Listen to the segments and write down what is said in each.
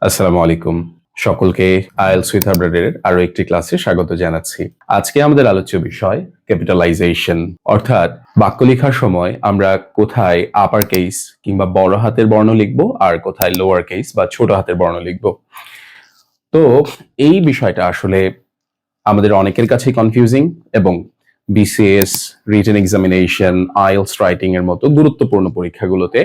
আসসালামু আলাইকুম। সকলকে আইএলটিএস উইথ আবরারের আরো একটি ক্লাসে স্বাগত জানাচ্ছি। আজকে আমাদের আলোচ্য বিষয় ক্যাপিটালাইজেশন, অর্থাৎ বাক্য লেখার সময় আমরা কোথায় আপার কেস কিংবা বড় হাতের বর্ণ লিখব আর কোথায় লোয়ার কেস বা ছোট হাতের বর্ণ লিখব। তো এই বিষয়টা আসলে আমাদের অনেকের কাছেই কনফিউজিং এবং BCS, written examination, IELTS writing এর মতো গুরুত্বপূর্ণ পরীক্ষাগুলোতে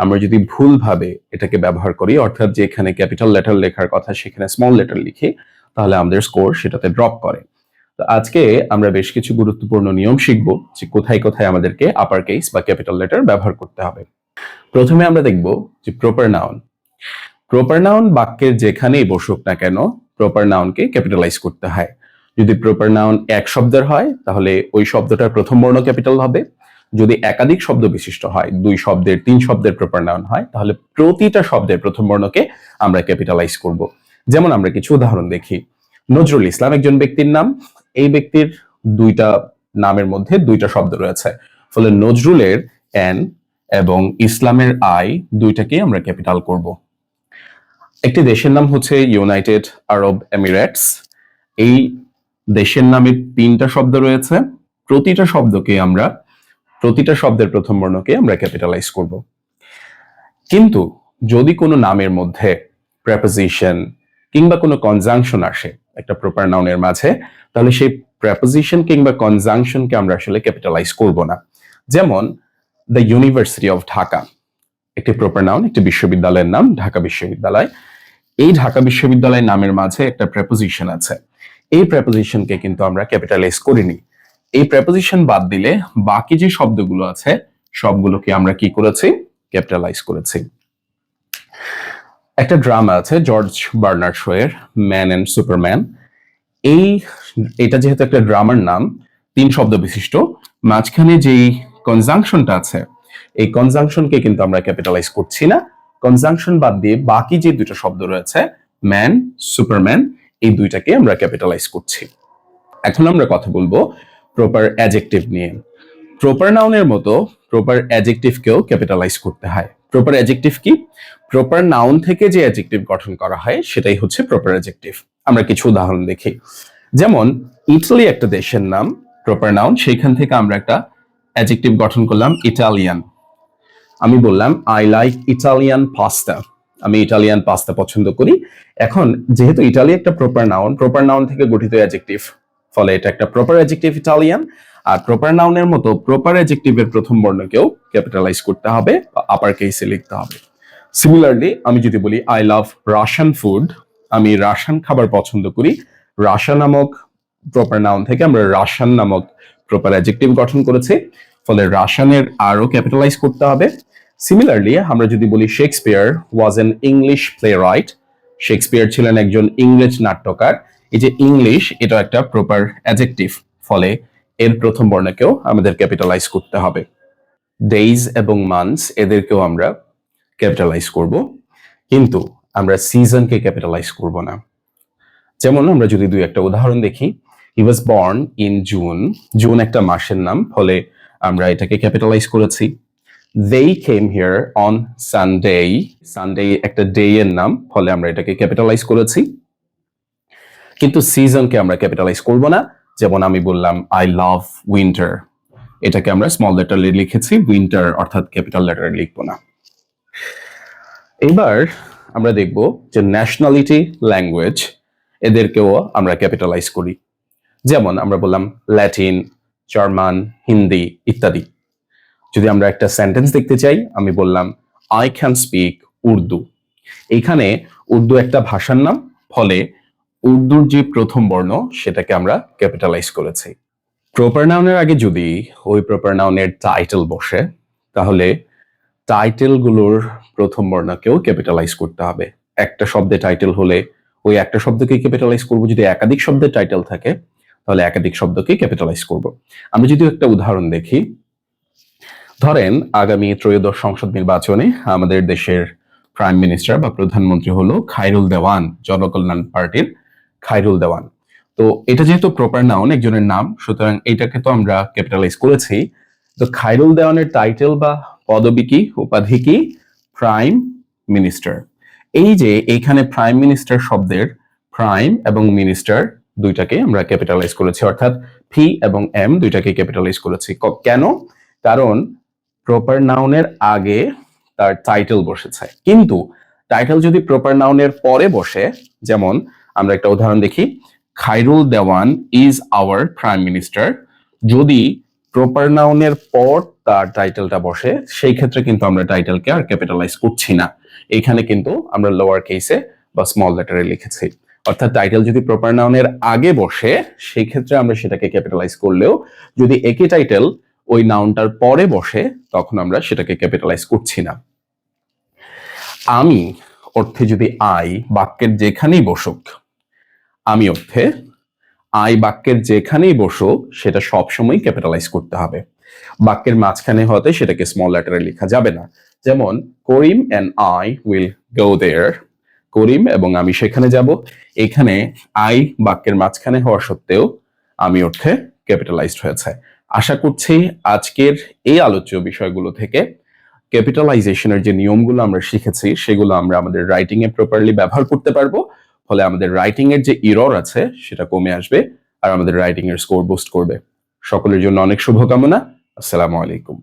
আমরা যদি ভুলভাবে এটাকে ব্যবহার করি, অর্থাৎ যেখানে ক্যাপিটাল লেটার লেখার কথা সেখানে স্মল লেটার লিখি, তাহলে আমাদের স্কোর সেটাতে ড্রপ করে। তো আজকে আমরা বেশ কিছু গুরুত্বপূর্ণ নিয়ম শিখব যে কোথায় কোথায় আমাদেরকে আপার কেস বা ক্যাপিটাল লেটার ব্যবহার করতে হবে। প্রথমে আমরা দেখব যে প্রপার নাউন। প্রপার নাউন বাক্যের যেখানেই বসুক না কেন, প্রপার নাউনকে ক্যাপিটালাইজ করতে হয়। যদি প্রপার নাউন এক শব্দের হয় তাহলে ওই শব্দটার প্রথম বর্ণ ক্যাপিটাল হবে। যদি একাধিক শব্দ বিশিষ্ট হয়, 2 শব্দের 3 শব্দের প্রপার নাউন হয়, তাহলে প্রতিটা শব্দের প্রথম বর্ণকে আমরা ক্যাপিটালাইজ করব। যেমন আমরা কিছু উদাহরণ দেখি। নজরুল ইসলাম একজন ব্যক্তির নাম। এই ব্যক্তির দুইটা নামের মধ্যে 2টা শব্দ রয়েছে, ফলে নজরুলের এন এবং ইসলামের আই দুইটাকেই আমরা ক্যাপিটাল করব। একটি দেশের নাম হচ্ছে ইউনাইটেড আরব এমিরেটস। এই দেশের নামে 3টা শব্দ রয়েছে, প্রতিটা শব্দের প্রথম বর্ণকে আমরা ক্যাপিটালাইজ করব। কিন্তু যদি কোনো নামের মধ্যে প্রেপোজিশন কিংবা কোনো কনজাংশন আসে একটা প্রপার নাউনের মাঝে, তাহলে সেই প্রেপোজিশন কিংবা কনজাংশনকে আমরা আসলে ক্যাপিটালাইজ করব না। যেমন দ্য ইউনিভার্সিটি অফ ঢাকা একটি প্রপার নাউন, একটি বিশ্ববিদ্যালয়ের নাম ঢাকা বিশ্ববিদ্যালয়। এই ঢাকা বিশ্ববিদ্যালয় নামের মাঝে একটা প্রেপোজিশন আছে, এই প্রেপোজিশনকে কিন্তু আমরা ক্যাপিটালাইজ করিনি। এই প্রেপোজিশন বাদ দিলে বাকি যে শব্দগুলো আছে সবগুলোকে আমরা কি করেছি? ক্যাপিটালাইজ করেছি। একটা ড্রামা আছে জর্জ বার্নার্ড শোয়ের, ম্যান এন্ড সুপারম্যান। এটা যেহেতু একটা ড্রামার নাম, 3 শব্দ বিশিষ্ট, মাঝখানে যেই কনজাংশনটা আছে এই কনজাংশনকে কিন্তু আমরা ক্যাপিটালাইজ করছি না। কনজাংশন বাদ দিয়ে বাকি যে 2টা শব্দ রয়েছে, ম্যান, সুপারম্যান, এই 2টাকে আমরা ক্যাপিটালাইজ করছি। এখন আমরা কথা বলবো প্রপার অ্যাডজেক্টিভ নিয়ে। প্রপার নাউনের মতো প্রপার অ্যাডজেক্টিভকেও ক্যাপিটালাইজ করতে হয়। প্রপার অ্যাডজেক্টিভ কি? প্রপার নাউন থেকে যে অ্যাডজেক্টিভ গঠন করা হয় সেটাই হচ্ছে প্রপার অ্যাডজেক্টিভ। আমরা কিছু উদাহরণ দেখি। যেমন ইটালি একটা দেশের নাম, প্রপার নাউন, সেইখান থেকে আমরা একটা অ্যাডজেক্টিভ গঠন করলাম ইটালিয়ান। আমি বললাম আই লাইক ইটালিয়ান পাস্তা, আমি ইটালিয়ান পাস্তা পছন্দ করি। এখন যেহেতু ইটালি একটা প্রপার নাউন থেকে গঠিত অ্যাডজেক্টিভ, ফলে এটা একটা প্রপার অ্যাডজেক্টিভ ইটালিয়ান। আর প্রপার নাউনের মতো প্রপার অ্যাডজেক্টিভের প্রথম বর্ণকেও ক্যাপিটালাইজ করতে হবে বা আপার কেসে লিখতে হবে। সিমিলারলি আমি যদি বলি আই লাভ রাশিয়ান ফুড, আমি রাশিয়ান খাবার পছন্দ করি, রাশিয়া নামক প্রপার নাউন থেকে আমরা রাশিয়ান নামক প্রপার অ্যাডজেক্টিভ গঠন করেছি, ফলে রাশিয়ানের আরও ক্যাপিটালাইজ করতে হবে। সিমিলারলি আমরা যদি বলি Shakespeare was an English play right, Shakespeare ছিলেন একজন ইংরেজ নাট্যকার, এই যে ইংলিশ এটা একটা প্রপার অ্যাডজেক্টিভ, ফলে এর প্রথম বর্ণকেও আমাদের ক্যাপিটালাইজ করতে হবে। ডেইজ এবং মান্থস এদেরকেও আমরা ক্যাপিটালাইজ করব, কিন্তু আমরা সিজনকে ক্যাপিটালাইজ করব না। যেমন আমরা যদি একটা উদাহরণ দেখি, he was born in June, June একটা মাসের নাম, ফলে আমরা এটাকে ক্যাপিটালাইজ করেছি। They came here on Sunday, Sunday একটা ডে এর নাম, ফলে আমরা এটাকে ক্যাপিটালাইজ করেছি। কিন্তু সিজনকে আমরা ক্যাপিটালাইজ করব না। যেমন আমি বললাম আই লাভ উইন্টার, এটাকে আমরা স্মল লেটার লিখেছি, উইন্টার অর্থাৎ ক্যাপিটাল লেটার লিখবো না। এবার আমরা দেখব যে ন্যাশনালিটি, ল্যাঙ্গুয়েজ, এদেরকেও আমরা ক্যাপিটালাইজ করি। যেমন আমরা বললাম ল্যাটিন, জার্মান, হিন্দি ইত্যাদি। যদি আমরা একটা সেন্টেন্স দেখতে চাই, আমি বললাম আই ক্যান স্পিক উর্দু। এইখানে উর্দু একটা ভাষার নাম, ফলে উর্দুর যে প্রথম বর্ণ সেটাকে আমরা ক্যাপিটালাইজ করেছি। প্রপার নাউনের আগে যদি ওই প্রপার নাউনের টাইটেল বসে, তাহলে টাইটেলগুলোর প্রথম বর্ণকেও ক্যাপিটালাইজ করতে হবে। একটা শব্দে টাইটেল হলে ওই একটা শব্দকে ক্যাপিটালাইজ করব, যদি একাধিক শব্দের টাইটেল থাকে তাহলে একাধিক শব্দকে ক্যাপিটালাইজ করব। আমরা যদি একটা উদাহরণ দেখি, ধরেন আগামী ত্রয়োদশ সংসদ নির্বাচনে আমাদের দেশের প্রাইম মিনিস্টার বা প্রধানমন্ত্রী হলো খায়রুল দেওয়ান, জনকল্যাণ পার্টির খায়রুল দেওয়ান। তো এটা যেহেতু প্রপার নাউন, একজনের নাম, সুতরাং এটাকে তো আমরা ক্যাপিটালাইজ করেছি। তো খায়রুল দেওয়ানের টাইটেল বা পদবি কি, উপাধি কি? Prime minister. এই যে এইখানে প্রাইম মিনিস্টার শব্দের প্রাইম এবং মিনিস্টার দুইটাকে আমরা ক্যাপিটালাইজ করেছি, অর্থাৎ পি এবং এম দুইটাকে ক্যাপিটালাইজ করেছি। কেন? কারণ প্রপার নাউনের আগে তার টাইটেল বসেছে, কিন্তু টাইটেল যদি প্রপার নাউনের পরে বসে, যেমন আমরা একটা উদাহরণ দেখি, খায়রুল দেওয়ান ইজ আওয়ার প্রাইম মিনিস্টার, যদি প্রপার নাউনের পর তার টাইটেলটা বসে, সেই ক্ষেত্রে কিন্তু আমরা টাইটেলকে আর ক্যাপিটালাইজ করছি না, এখানে কিন্তু আমরা লোয়ার কেসে বা স্মল লেটারে লিখেছি। অর্থাৎ টাইটেল যদি প্রপার নাউনের আগে বসে, সেই ক্ষেত্রে আমরা সেটাকে ক্যাপিটালাইজ করলেও যদি একই টাইটেল ওই নাউনটার পরে বসে, তখন আমরা সেটাকে ক্যাপিটালাইজ করছি না। আমি অর্থে যদি আই বাক্যের যেখানেই বসুক, আমি অর্থে আই বাক্যের যেখানেই বসুক, সেটা সবসময় ক্যাপিটালাইজ করতে হবে। বাক্যের মাঝখানে হতে সেটাকে স্মল লেটারে লেখা যাবে না। যেমন করিম এন্ড আই উইল গো দেয়ার, করিম এবং আমি সেখানে যাব। এখানে আই বাক্যের মাঝখানে হওয়া সত্ত্বেও আমি অর্থে ক্যাপিটালাইজড হয়েছে। আশা করছি আজকের এই আলোচ্য বিষয়গুলো থেকে ক্যাপিটালাইজেশনের যে নিয়মগুলো আমরা শিখেছি, সেগুলো আমরা আমাদের রাইটিং এ প্রপারলি ব্যবহার করতে পারবো। ফলে আমাদের রাইটিং এর যে ইরর আছে সেটা কমে আসবে আর আমাদের রাইটিং এর স্কোর বুস্ট করবে। সকলের জন্য অনেক শুভকামনা। আসসালামু আলাইকুম।